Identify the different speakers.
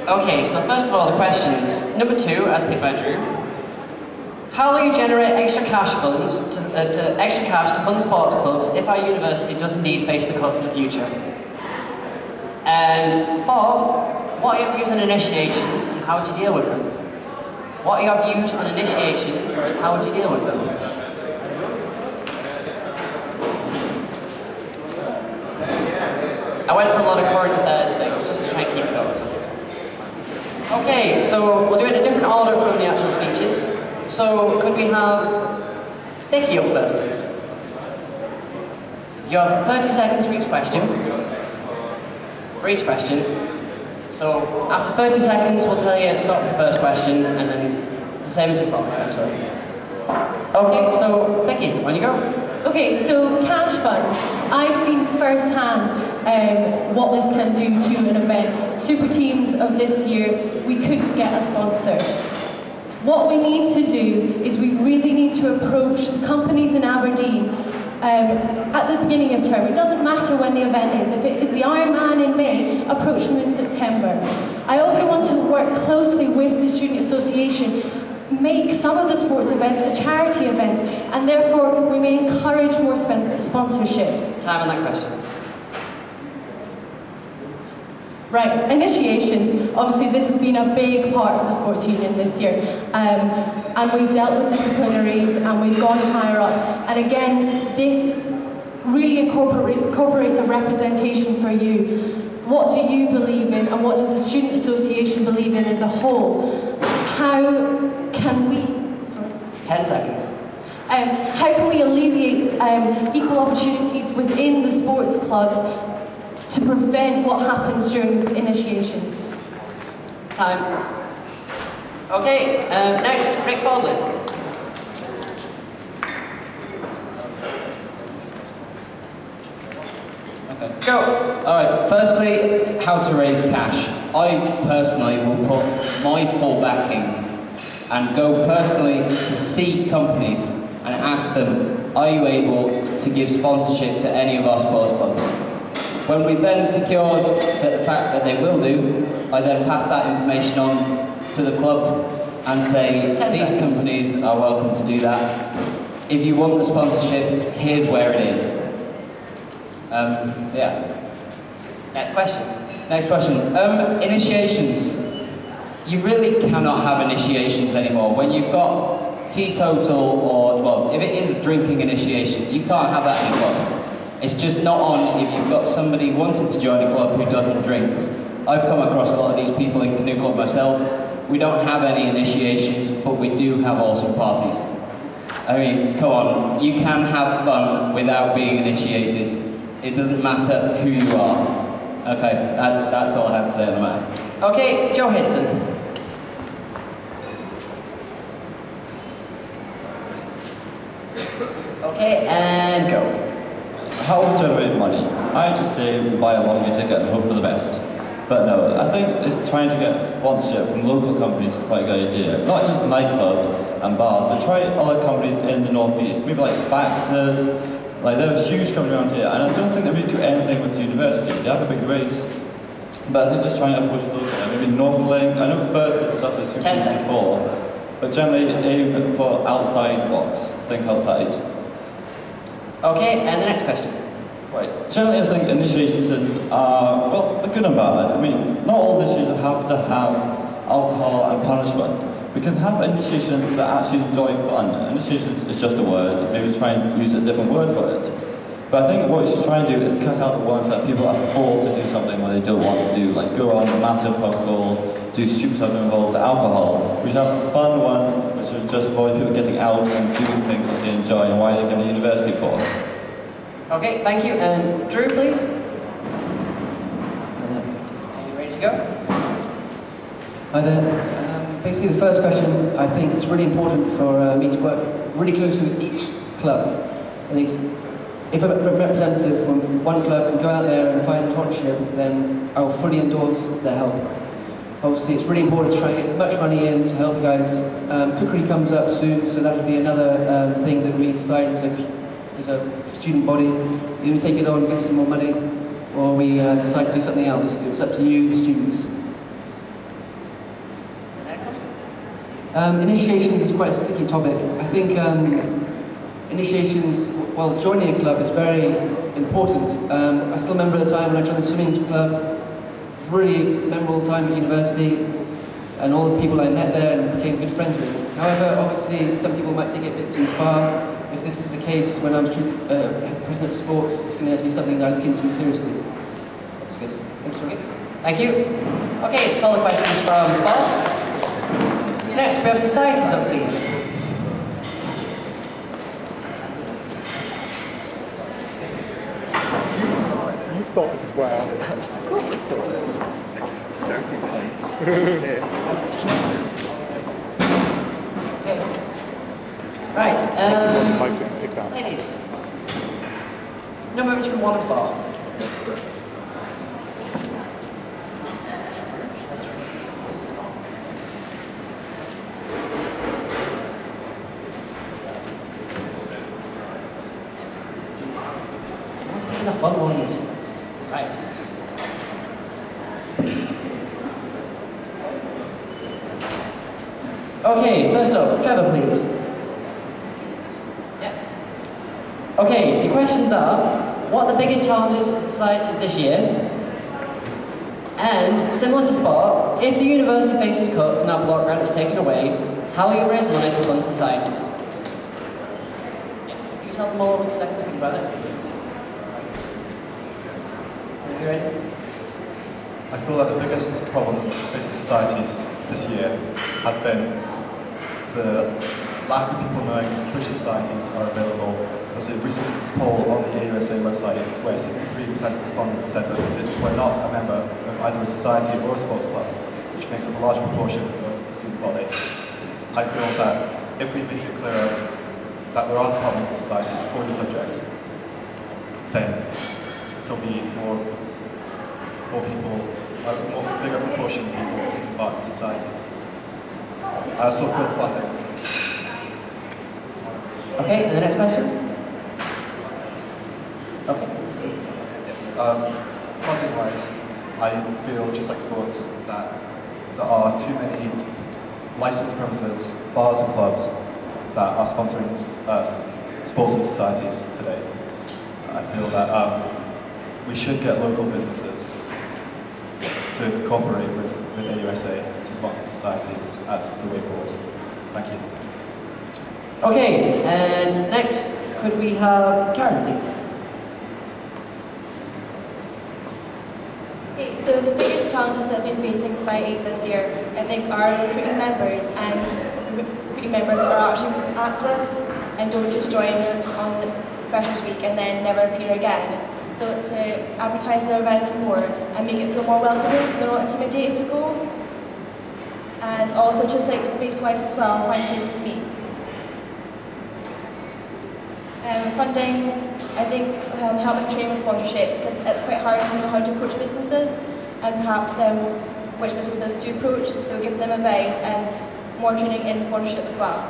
Speaker 1: Okay, so first of all, the questions. Number 2, as picked by Drew. How will you generate extra cash funds to fund sports clubs if our university does indeed face the cuts in the future? And 4th, what are your views on initiations and how would you deal with them? What are your views on initiations and how would you deal with them? I went for a lot of current affairs things just to try and keep it up. Okay, so we'll do it in a different order from the actual speeches. So could we have Vicky up first, please? You have 30 seconds for each question. So after 30 seconds, we'll tell you to stop the first question, and then the same as before, essentially. Okay, so Vicky, when you go.
Speaker 2: Okay, so cash funds. I've seen firsthand what this can do to an event. Super teams of this year, we couldn't get a sponsor. What we need to do is we really need to approach the companies in Aberdeen at the beginning of term. It doesn't matter when the event is. If it is the Ironman in May, approach them in September. I also want to work closely with the Student Association, make some of the sports events a charity events, and therefore we may encourage more sponsorship.
Speaker 1: Time on that question.
Speaker 2: Right, initiations. Obviously this has been a big part of the sports union this year. And we've dealt with disciplinaries and we've gone higher up. And again, this really incorporates a representation for you. What do you believe in and what does the Student Association believe in as a whole? How can we... Sorry.
Speaker 1: 10 seconds.
Speaker 2: How can we alleviate equal opportunities within the sports clubs to prevent what happens during initiations?
Speaker 1: Time. Okay, next, Rick Baldwin.
Speaker 3: Okay. Go! Alright, firstly, how to raise cash. I personally will put my full backing and go personally to see companies and ask them, are you able to give sponsorship to any of our sports clubs? When we then secured the fact that they will do, I then pass that information on to the club and say, these companies are welcome to do that. If you want the sponsorship, here's where it is. Yeah.
Speaker 1: Next question.
Speaker 3: Next question. Initiations. You really cannot have initiations anymore. When you've got teetotal or, well, if it is a drinking initiation, you can't have that in a club. It's just not on if you've got somebody wanting to join a club who doesn't drink. I've come across a lot of these people in Canoe Club myself. We don't have any initiations, but we do have awesome parties. I mean, come on, you can have fun without being initiated. It doesn't matter who you are. Okay, that's all I have to say on the matter.
Speaker 1: Okay, Joe Hidson. Okay, and go.
Speaker 4: How to generate money? I just say buy a lottery ticket and hope for the best. But no, I think it's trying to get sponsorship from local companies is quite a good idea. Not just nightclubs and bars, but try other companies in the northeast. Maybe like Baxter's, like they're a huge company around here, and I don't think they really do anything with the university. They have a big race. But I think just trying to push those, maybe Northlink. I know first is stuff that's super before, but generally aim for outside box. Think outside.
Speaker 1: Okay, and the next question.
Speaker 4: Right. Generally, I think initiations are, well, they're good and bad. I mean, not all initiations have to have alcohol and punishment. We can have initiations that actually enjoy fun. Initiations is just a word. Maybe try and use a different word for it. But I think what we should try and do is cut out the ones that people are forced to do something when they don't want to do, like go around massive pub crawls, do stupid stuff that involves alcohol. We should have fun ones, which are just avoid people getting out and doing things which they enjoy and why they come to university for.
Speaker 1: Okay, thank you. And Drew, please. Are you ready to go?
Speaker 5: Hi there. Basically, the first question, I think it's really important for me to work really closely with each club. I think if a representative from one club can go out there and find sponsorship, then I will fully endorse their help. Obviously, it's really important to try and get as much money in to help you guys. Cookery comes up soon, so that'll be another thing that we decide as a student body. Either we take it on, get some more money, or we decide to do something else. It's up to you, the students. Initiations is quite a sticky topic. I think initiations, well, joining a club is very important. I still remember the time when I joined the swimming club. Really memorable time at university, and all the people I met there and became good friends with. However, obviously, some people might take it a bit too far. If this is the case when I was president of sports, it's going to have to be something that I look into seriously. That's good. Thanks, Ricky.
Speaker 1: Thank you. Okay, that's all the questions from Spot. Next, we have societies up, please.
Speaker 6: You thought it as well. Of course I thought it. Dirty play.
Speaker 1: Okay. Right,
Speaker 6: I didn't pick up.
Speaker 1: ladies. Number between 1 and 4. Let's get the fun ones. Right. Okay, first up, Trevor, please. Yeah. Okay, the questions are, what are the biggest challenges to societies this year? And, similar to Sport, if the university faces cuts and our block grant is taken away, how will you raise money to fund societies? Yeah. You yourself them all over a second, think about it. Are you ready?
Speaker 7: I feel that the biggest problem facing societies this year has been the lack of people knowing which societies are available. There's a recent poll on the AUSA website where 63% of respondents said that they were not a member of either a society or a sports club, which makes up a large proportion of the student body. I feel that if we make it clearer that there are departmental societies for the subject, then there'll be more people, a bigger proportion of people taking part in societies. I also feel funding.
Speaker 1: Okay, and the next question? Okay.
Speaker 7: Funding-wise, I feel, just like sports, that there are too many licensed premises, bars and clubs that are sponsoring sports and societies today. I feel that we should get local businesses to cooperate with AUSA to sponsor societies as the way forward. Thank you.
Speaker 1: Okay, and next, could we have Karen, please?
Speaker 8: Okay, so the biggest challenges that have been facing societies this year, I think, are recruiting members, and recruiting members are actually active and don't just join on Freshers Week and then never appear again. So it's to advertise their events more and make it feel more welcoming so they're not intimidated to go. And also just like space-wise as well, find places to meet. Funding, I think helping train with sponsorship, because it's quite hard to know how to approach businesses and perhaps which businesses to approach, so give them advice and more training in sponsorship as well.